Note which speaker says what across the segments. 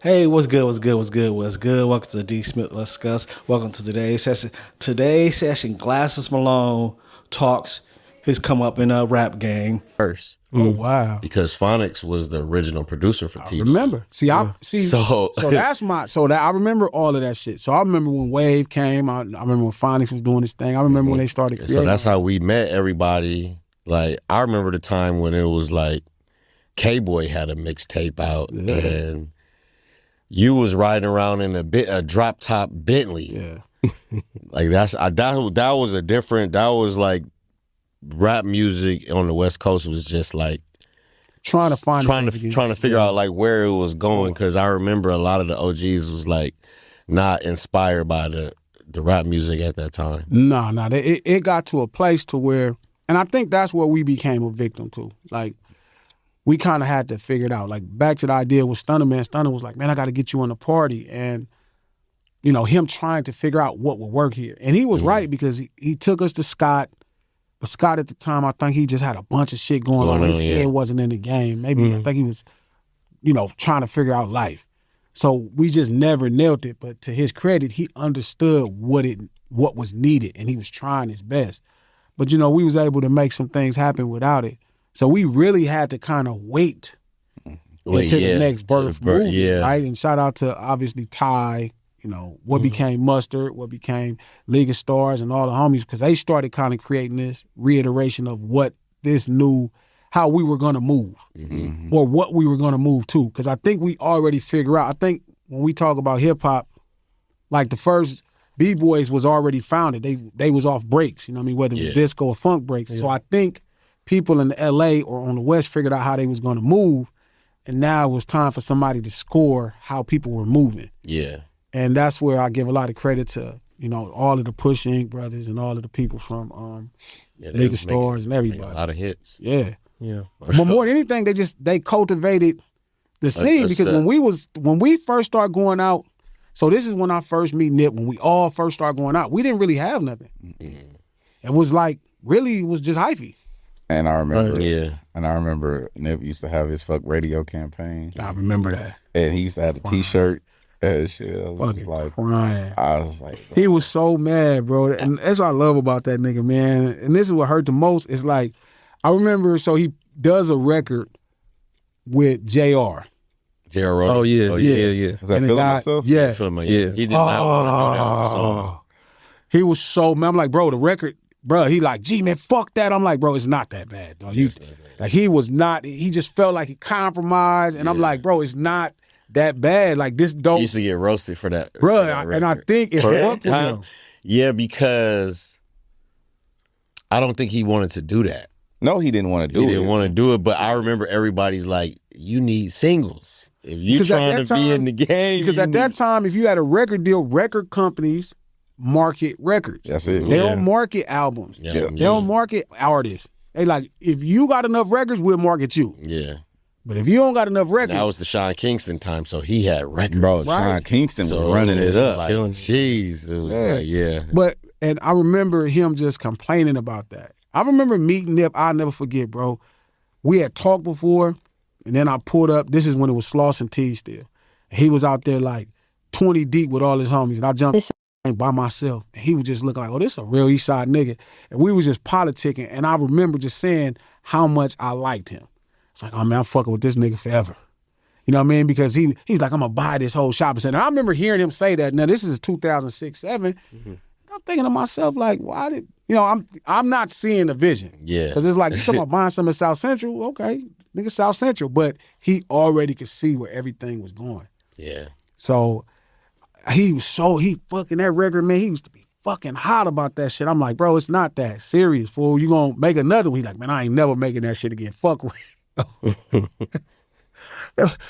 Speaker 1: Hey, what's good? What's good? What's good? What's good? Welcome to D Smith Let's Discuss. Welcome to today's session. Today's session, Glasses Malone talks his come up in a rap game.
Speaker 2: First.
Speaker 3: Oh wow!
Speaker 2: Because Phonics was the original producer for TV.
Speaker 3: Remember? See, so that's I remember all of that shit. So I remember when Wave came. I remember when Phonics was doing this thing. I remember when they started creating.
Speaker 2: So that's how we met everybody. Like I remember the time when it was like K-Boy had a mixtape out and you was riding around in a drop top Bentley.
Speaker 3: Yeah,
Speaker 2: like that was a different. That was like rap music on the West Coast was just like
Speaker 3: trying to
Speaker 2: figure out like where it was going, because I remember a lot of the OGs was like not inspired by the rap music at that time.
Speaker 3: No, it got to a place to where, and I think that's where we became a victim to. Like we kind of had to figure it out. Like back to the idea with Stunner, man. Stunner was like, man, I got to get you on the party, and you know him trying to figure out what would work here, and he was right because he took us to Scott. But Scott at the time, I think he just had a bunch of shit going on. His head wasn't in the game. Maybe I think he was, trying to figure out life. So we just never nailed it. But to his credit, he understood what was needed, and he was trying his best. But we was able to make some things happen without it. So we really had to kind of wait until the next birth movie, right? And shout out to obviously Ty. What became Mustard, what became League of Stars, and all the homies, because they started kind of creating this reiteration of what this new, how we were going to move, or what we were going to move to. Because I think we already figure out, I think when we talk about hip-hop, like the first B-Boys was already founded. They was off breaks, whether it was disco or funk breaks. Yeah. So I think people in the L.A. or on the West figured out how they was going to move, and now it was time for somebody to score how people were moving.
Speaker 2: Yeah.
Speaker 3: And that's where I give a lot of credit to, all of the Push Inc. brothers and all of the people from League of Stars and everybody.
Speaker 2: A lot of hits.
Speaker 3: Yeah. But more than anything, they cultivated the scene, because when we first started going out, so this is when I first meet Nip, when we all first started going out, we didn't really have nothing. Mm-hmm. It was like, really, it was just hyphy.
Speaker 4: And I remember, Nip used to have his Fuck Radio campaign.
Speaker 3: I remember that.
Speaker 4: And he used to have a T-shirt. And shit, I was like
Speaker 3: crying.
Speaker 4: I was like,
Speaker 3: he was so mad, bro. And that's what I love about that nigga, man. And this is what hurt the most. It's like, I remember, so he does a record with JR.
Speaker 2: JR wrote
Speaker 4: Oh, yeah. Is that Feeling Myself?
Speaker 3: Yeah.
Speaker 2: He did not want to do that song.
Speaker 3: He was so mad. I'm like, bro, the record, bro, he like, gee, man, fuck that. I'm like, bro, it's not that bad, dog. Like, he was not, he just felt like he compromised. And I'm like, bro, it's not that bad. Like, this don't.
Speaker 2: He used to get roasted for that.
Speaker 3: Bro, and I think it fucked with him.
Speaker 2: Yeah, because I don't think he wanted to do that.
Speaker 4: No, he didn't want to do it.
Speaker 2: He didn't want to do it, but I remember everybody's like, you need singles. If you're trying to be in the game.
Speaker 3: Because at that time, if you had a record deal, record companies market records.
Speaker 4: That's it.
Speaker 3: They don't market albums.
Speaker 4: Yeah.
Speaker 3: They don't market artists. They like, if you got enough records, we'll market you.
Speaker 2: Yeah.
Speaker 3: But if you don't got enough records.
Speaker 2: That was the Sean Kingston time, so he had records.
Speaker 4: Bro, right. Sean Kingston was running it up.
Speaker 2: Like, jeez. It was
Speaker 3: But, and I remember him just complaining about that. I remember meeting Nip, I'll never forget, bro. We had talked before, and then I pulled up. This is when it was Sloss and T still. He was out there like 20 deep with all his homies, and I jumped by myself. And he was just looking like, oh, this is a real East Side nigga. And we was just politicking, and I remember just saying how much I liked him. It's like, oh man, I'm fucking with this nigga forever. You know what I mean? Because he's like, I'm gonna buy this whole shopping center. And I remember hearing him say that. Now this is 2006, 2007. Mm-hmm. I'm thinking to myself, like, why did I'm not seeing the vision.
Speaker 2: Yeah.
Speaker 3: Because it's like, you talking about buying some in South Central, okay, nigga South Central. But he already could see where everything was going.
Speaker 2: Yeah.
Speaker 3: So he fucking that record, man, he used to be fucking hot about that shit. I'm like, bro, it's not that serious, fool. You gonna make another one? He's like, man, I ain't never making that shit again. Fuck with that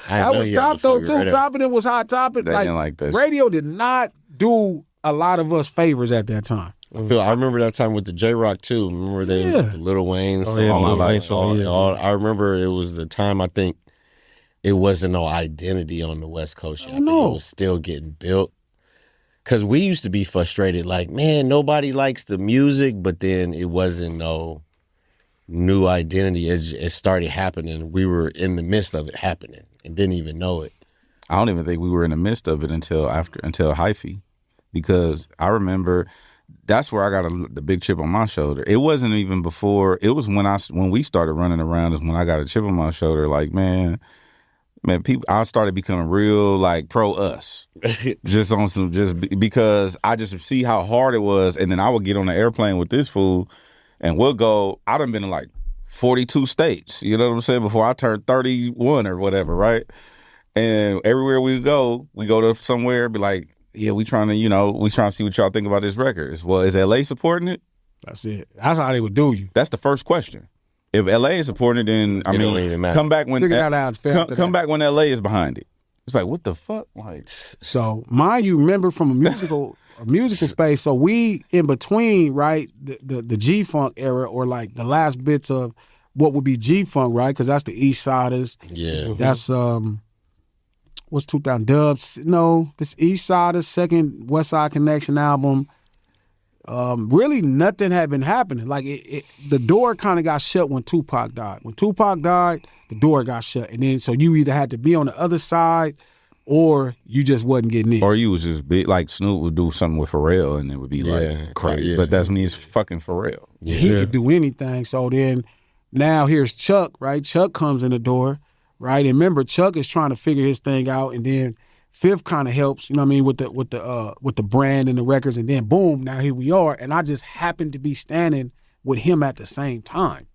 Speaker 3: was top though too. Topping it was hot topic.
Speaker 4: Like this.
Speaker 3: Radio did not do a lot of us favors at that time.
Speaker 2: I remember that time with the J-Rock too. Remember Lil Wayne. I remember it was the time, I think it wasn't no identity on the West Coast yet. I think it was still getting built. Cause we used to be frustrated, like, man, nobody likes the music, but then it wasn't no new identity. It started happening. We were in the midst of it happening and didn't even know it.
Speaker 4: I don't even think we were in the midst of it until Hyphy, because I remember that's where I got the big chip on my shoulder. It wasn't even before. It was when we started running around is when I got a chip on my shoulder. Like, man, people, I started becoming real like pro us, just on some, because I just see how hard it was, and then I would get on the airplane with this fool, and we'll go. I done been in like 42 states, you know what I'm saying, before I turned 31 or whatever, right? And everywhere we go to somewhere, be like, yeah, we trying to see what y'all think about this record. Well, is LA supporting it?
Speaker 3: That's it. That's how they would do you.
Speaker 4: That's the first question. If LA is supporting it, then I mean, come back when back when LA is behind it. It's like, what the fuck? Like,
Speaker 3: so mind you, remember from a musical space. So we in between, right? The G Funk era, or like the last bits of what would be G Funk, right? Because that's the East Siders.
Speaker 2: Yeah,
Speaker 3: that's what's 2000 Dubs? No, this East Siders second West Side Connection album. Really nothing had been happening. Like the door kind of got shut when Tupac died. When Tupac died, the door got shut, and then so you either had to be on the other side, or you just wasn't getting in.
Speaker 4: Or you was just big, like Snoop would do something with Pharrell, and it would be like crazy. Yeah. But that's me, it's fucking Pharrell.
Speaker 3: Yeah. He could do anything. So then now here's Chuck, right? Chuck comes in the door, right? And remember, Chuck is trying to figure his thing out, and then Fifth kind of helps, you know what I mean, with the brand and the records, and then boom, now here we are. And I just happened to be standing with him at the same time.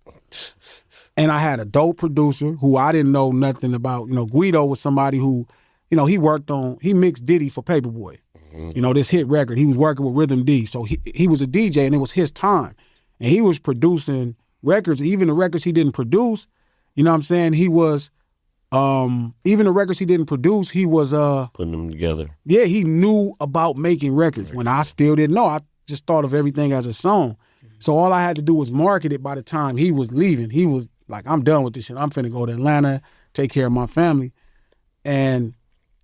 Speaker 3: And I had a dope producer who I didn't know nothing about. You know, Guido was somebody who, you know, he mixed Diddy for Paperboy. Mm-hmm. You know, this hit record. He was working with Rhythm D. So he was a DJ, and it was his time. And he was producing records, even the records he didn't produce, you know what I'm saying? He was even the records he didn't produce, he was
Speaker 2: putting them together.
Speaker 3: Yeah, he knew about making records when I still didn't know. I just thought of everything as a song. So all I had to do was market it by the time he was leaving. He was like, I'm done with this shit. I'm finna go to Atlanta, take care of my family. And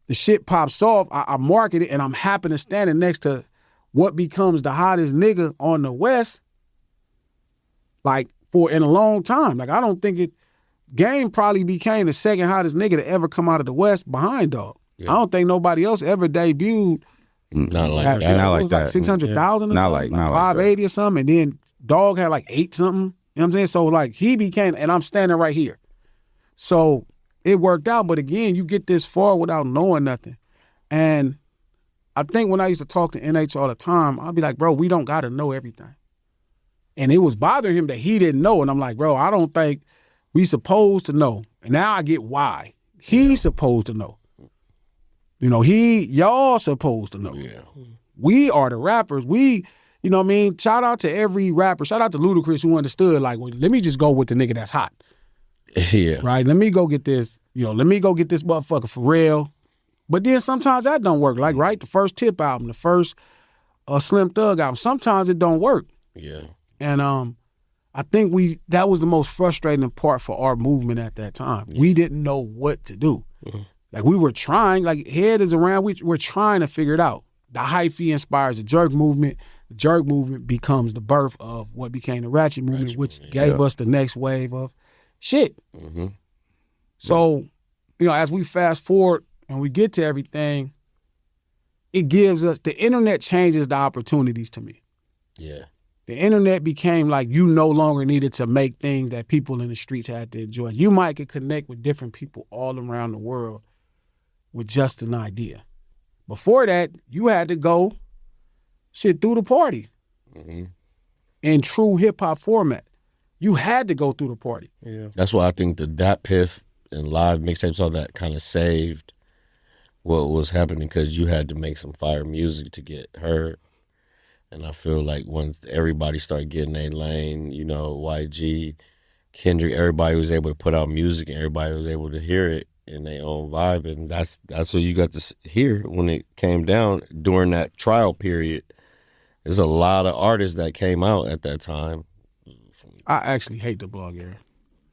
Speaker 3: the shit pops off. I market it, and I'm happen to standing next to what becomes the hottest nigga on the West, like, in a long time. Like, I don't think Game probably became the second hottest nigga to ever come out of the West behind Dog. Yeah. I don't think nobody else ever debuted.
Speaker 2: Not like that.
Speaker 4: Not like that.
Speaker 3: Like 600,000 or
Speaker 4: not
Speaker 3: something.
Speaker 4: Like
Speaker 3: 580 or something. And then Dog had like 8 something. You know what I'm saying? So like he became, and I'm standing right here. So it worked out. But again, you get this far without knowing nothing. And I think when I used to talk to NH all the time, I'd be like, bro, we don't got to know everything. And it was bothering him that he didn't know. And I'm like, bro, I don't think we supposed to know. And now I get why. He's supposed to know. You know, y'all supposed to know.
Speaker 2: Yeah.
Speaker 3: We are the rappers. We, you know what I mean? Shout out to every rapper. Shout out to Ludacris who understood, like, well, let me just go with the nigga that's hot.
Speaker 2: Yeah.
Speaker 3: Right? Let me go get this, let me go get this motherfucker for real. But then sometimes that don't work. Like, right, the first Tip album, the first Slim Thug album, sometimes it don't work.
Speaker 2: Yeah.
Speaker 3: And I think that was the most frustrating part for our movement at that time. Yeah. We didn't know what to do. Mm-hmm. Like, we were trying, like, head is around, we're trying to figure it out. The hyphy inspires the jerk movement. The jerk movement becomes the birth of what became the ratchet movement, which gave us the next wave of shit.
Speaker 2: Mm-hmm.
Speaker 3: So, as we fast forward and we get to everything, it gives us, the internet changes the opportunities to me.
Speaker 2: Yeah.
Speaker 3: The internet became like you no longer needed to make things that people in the streets had to enjoy. You might could connect with different people all around the world with just an idea. Before that, you had to go through the party.
Speaker 2: Mm-hmm.
Speaker 3: In true hip-hop format. You had to go through the party.
Speaker 2: Yeah. That's why I think the Dat Piff and live mixtapes, all that kind of saved what was happening, because you had to make some fire music to get heard. And I feel like once everybody started getting their lane, YG, Kendrick, everybody was able to put out music and everybody was able to hear it in their own vibe. And that's what you got to hear when it came down during that trial period. There's a lot of artists that came out at that time.
Speaker 3: I actually hate the blog era.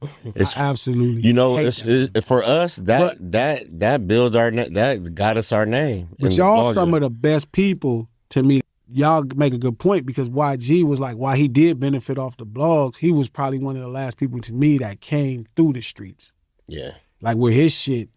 Speaker 3: I absolutely
Speaker 2: hate for us, that builds that got us our name.
Speaker 3: But y'all some of the best people to me. Y'all make a good point, because YG was like, while he did benefit off the blogs, he was probably one of the last people to me that came through the streets.
Speaker 2: Yeah.
Speaker 3: Like, where his shit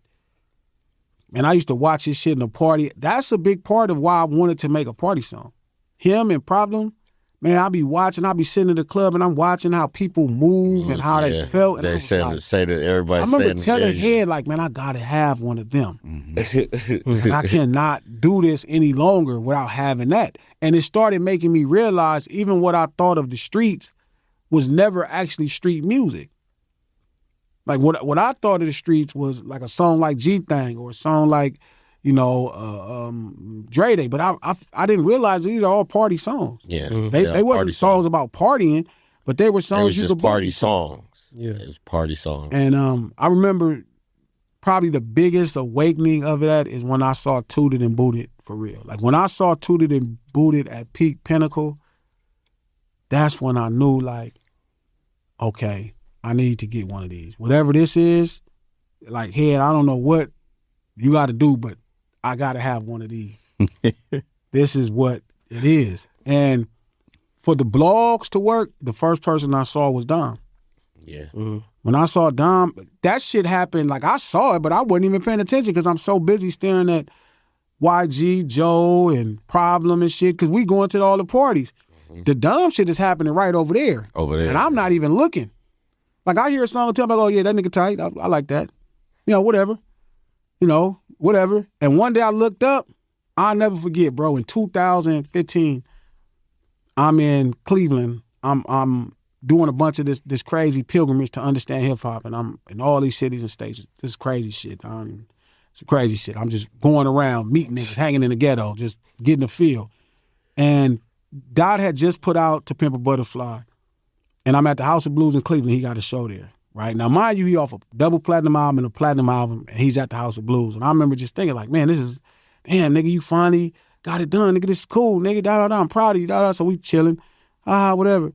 Speaker 3: man, I used to watch his shit in a party. That's a big part of why I wanted to make a party song. Him and Problem, man, I be sitting in the club and I'm watching how people move and how they felt. And
Speaker 2: they say that everybody.
Speaker 3: I remember telling Head, like, man, I gotta have one of them. I cannot do this any longer without having that. And it started making me realize even what I thought of the streets was never actually street music. Like what I thought of the streets was like a song like G Thang or a song like, Dre Day. But I didn't realize these are all party songs.
Speaker 2: Yeah,
Speaker 3: they wasn't songs about partying, but they were songs
Speaker 2: you could party songs. Yeah, it was party songs.
Speaker 3: And I remember probably the biggest awakening of that is when I saw Tooted and Booted for real. Like when I saw Tooted and Booted at peak pinnacle, that's when I knew like, okay, I need to get one of these. Whatever this is, like, Head, I don't know what you got to do, but I got to have one of these. This is what it is. And for the blogs to work, the first person I saw was Dom.
Speaker 2: Yeah.
Speaker 3: Mm-hmm. When I saw Dom, that shit happened. Like, I saw it, but I wasn't even paying attention because I'm so busy staring at YG, Joe, and Problem and shit because we going to all the parties. Mm-hmm. The Dom shit is happening right over there. And I'm not even looking. Like, I hear a song and tell me, oh, yeah, that nigga tight. I like that. Whatever. Whatever. And one day I looked up. I'll never forget, bro. In 2015, I'm in Cleveland. I'm doing a bunch of this crazy pilgrimage to understand hip-hop. And I'm in all these cities and states. This is crazy shit. Some crazy shit. I'm just going around, meeting niggas, hanging in the ghetto, just getting a feel. And Dot had just put out To Pimp a Butterfly. And I'm at the House of Blues in Cleveland. He got a show there, right? Now, mind you, he off a double platinum album and a platinum album, and he's at the House of Blues. And I remember just thinking, like, man, damn, nigga, you finally got it done. Nigga, this is cool. Nigga, da-da-da, I'm proud of you, da-da. So we chilling, whatever.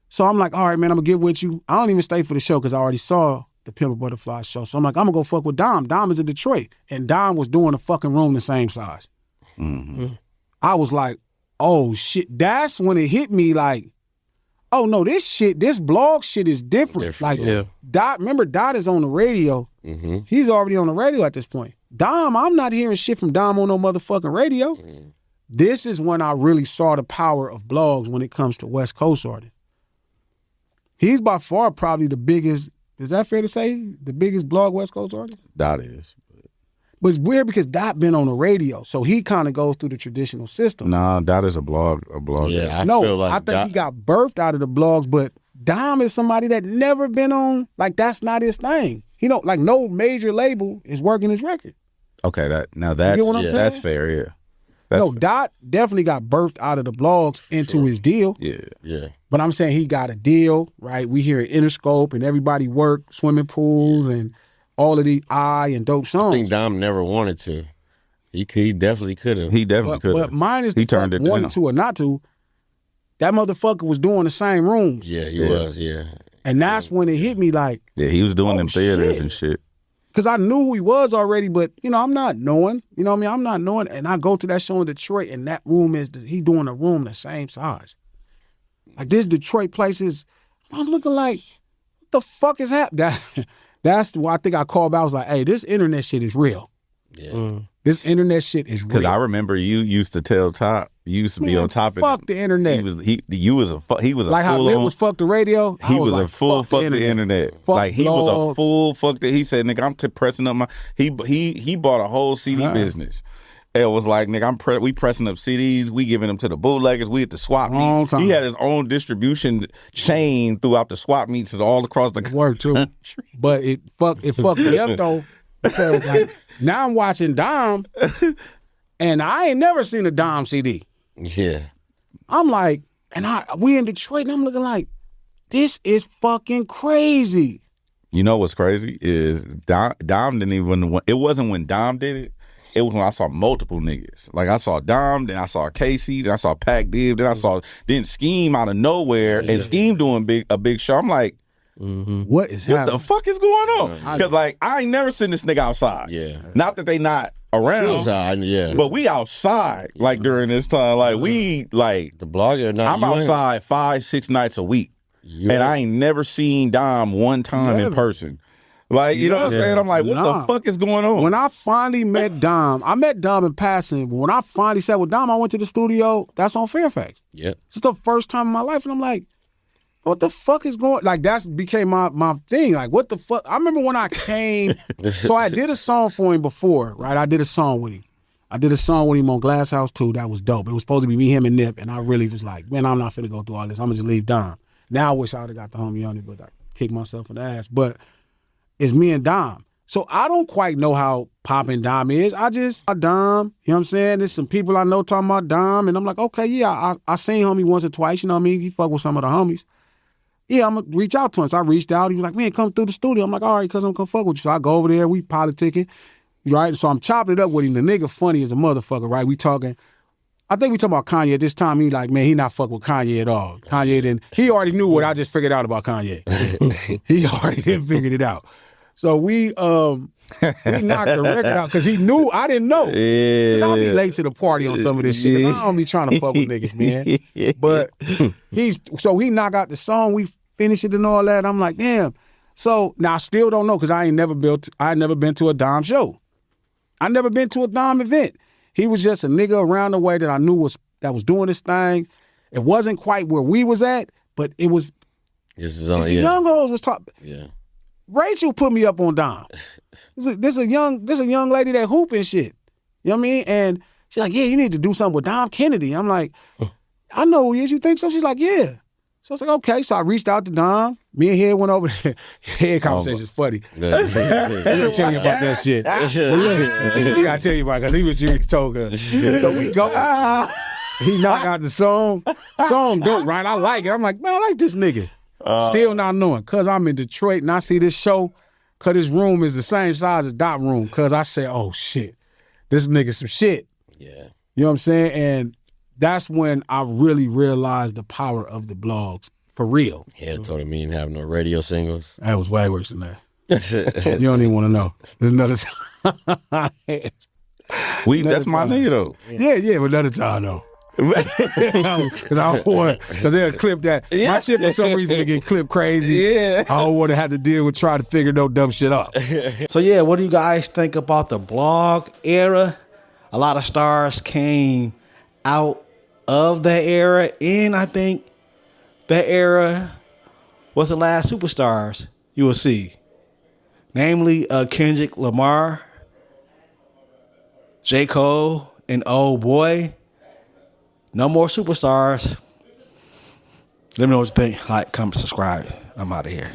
Speaker 3: So I'm like, all right, man, I'm going to get with you. I don't even stay for the show because I already saw the Pimp a Butterfly show. So I'm like, I'm going to go fuck with Dom. Dom is in Detroit. And Dom was doing a fucking room the same size. Mm-hmm. I was like, oh, shit. That's when it hit me like, oh no, this blog shit is different. Like, Dot, remember Dot is on the radio. Mm-hmm. He's already on the radio at this point. Dom, I'm not hearing shit from Dom on no motherfucking radio. Mm-hmm. This is when I really saw the power of blogs when it comes to West Coast artists. He's by far probably the biggest, is that fair to say? The biggest blog West Coast artist?
Speaker 4: Dot is.
Speaker 3: But it's weird because Dot been on the radio, so he kind of goes through the traditional system.
Speaker 4: Nah, Dot is a blogger.
Speaker 2: Yeah,
Speaker 3: I think he got birthed out of the blogs, but Dom is somebody that never been on, like, that's not his thing. He don't, like, no major label is working his record.
Speaker 4: Okay, that's fair, yeah. Fair.
Speaker 3: Dot definitely got birthed out of the blogs into his deal.
Speaker 2: Yeah.
Speaker 3: But I'm saying he got a deal, right? We hear Interscope and everybody work, swimming pools and all of the and dope songs.
Speaker 2: I think Dom never wanted to. He definitely could have.
Speaker 4: He definitely could have.
Speaker 3: But mine is he turned it wanted down. To or not to. That motherfucker was doing the same rooms.
Speaker 2: Yeah, he was. Yeah.
Speaker 3: And that's when it hit me like.
Speaker 4: Yeah, he was doing them theaters and shit.
Speaker 3: Because I knew who he was already, but I'm not knowing. You know what I mean? I'm not knowing. And I go to that show in Detroit, and that room he doing a room the same size. Like this Detroit place is. I'm looking like, what the fuck is happening? That's why I think I called back. I was like, hey, this internet shit is real. Yeah. This internet shit is real.
Speaker 4: Because I remember you used to tell Top, you used to be on top of it.
Speaker 3: Fuck the internet.
Speaker 4: He was a
Speaker 3: like how Lil was fuck the radio.
Speaker 4: He was like, a full fuck the internet. Like he was a full fuck the. He said, nigga, I'm pressing up my. He bought a whole CD business. It was like, nigga, we pressing up CDs, we giving them to the bootleggers, we at the swap meets. He had his own distribution chain throughout the swap meets all across the
Speaker 3: work too. But it fucked me up though. Because like now I'm watching Dom and I ain't never seen a Dom CD.
Speaker 2: Yeah.
Speaker 3: I'm like, and we in Detroit and I'm looking like, this is fucking crazy.
Speaker 4: You know what's crazy is Dom didn't even, it wasn't when Dom did it. It was when I saw multiple niggas. Like I saw Dom, then I saw Casey, then I saw Pac Div, then Scheme out of nowhere, and Scheme doing a big show. I'm like,
Speaker 3: what the
Speaker 4: fuck is going on? Because like I ain't never seen this nigga outside.
Speaker 2: Yeah.
Speaker 4: Not that they not around.
Speaker 2: Yeah.
Speaker 4: But we outside like during this time. Like we like
Speaker 2: the blogger.
Speaker 4: I'm outside 5-6 nights a week, and I ain't never seen Dom one time in person. Like, you know what I'm saying? I'm like, what the fuck is going on?
Speaker 3: When I finally met Dom, I met Dom in passing, but when I finally sat with Dom, I went to the studio. That's on Fairfax.
Speaker 2: Yep.
Speaker 3: It's the first time in my life, and I'm like, what the fuck is going? Like, that's became my thing. Like, what the fuck? I remember when I came. So I did a song for him before, right? I did a song with him. On Glass House 2. That was dope. It was supposed to be me, him, and Nip, and I really was like, man, I'm not finna go through all this. I'm gonna just leave Dom. Now I wish I would have got the homie on it, but I kicked myself in the ass. But it's me and Dom. So I don't quite know how poppin' Dom is. Dom, you know what I'm saying? There's some people I know talking about Dom, and I'm like, okay, yeah, I seen homie once or twice, you know what I mean? He fuck with some of the homies. Yeah, I'm gonna reach out to him. So I reached out. He was like, man, come through the studio. I'm like, all right, cuz I'm gonna fuck with you. So I go over there, we politicking, right? So I'm chopping it up with him. The nigga funny as a motherfucker, right? We talking. I think we talking about Kanye at this time. He like, man, he not fuck with Kanye at all. Kanye didn't. He already knew what I just figured out about Kanye. He already did figured it out. So we knocked the record out because he knew I didn't know. Yeah. I'll be late to the party on some of this shit. I don't be trying to fuck with niggas, man. But he knocked out the song. We finished it and all that. I'm like, damn. So now I still don't know because I ain't never been to a Dom show. I never been to a Dom event. He was just a nigga around the way that I knew was doing this thing. It wasn't quite where we was at, but it was. The young girls was talking.
Speaker 2: Yeah.
Speaker 3: Rachel put me up on Dom. This a young lady that hoop and shit. You know what I mean? And she's like, yeah, you need to do something with Dom Kennedy. I'm like, I know who he is. You think so? She's like, yeah. So I was like, okay. So I reached out to Dom. Me and Head went over there. Head conversation's funny. I'm going to tell you about that shit. He got to tell you about it because he was here to talk us. So we go. He knocked out the song. Song dope, right? I like it. I'm like, man, I like this nigga. Still not knowing. Because I'm in Detroit and I see this show because his room is the same size as Dot room. Because I say, oh, shit. This nigga some shit.
Speaker 2: Yeah.
Speaker 3: You know what I'm saying? And that's when I really realized the power of the blogs. For real.
Speaker 2: Head told him he didn't have no radio singles.
Speaker 3: That was way worse than that. You don't even want to know. There's another time.
Speaker 4: That's my nigga though.
Speaker 3: Yeah, but another time though. Because I don't want, because they'll clip that. Yeah. My shit for some reason to get clipped crazy. Yeah. I don't want to have to deal with trying to figure no dumb shit out.
Speaker 1: So yeah, what do you guys think about the blog era? A lot of stars came out of that era, and I think that era was the last superstars you will see. Namely, Kendrick Lamar, J. Cole, and Oh Boy. No more superstars. Let me know what you think. Like, comment, subscribe. I'm out of here.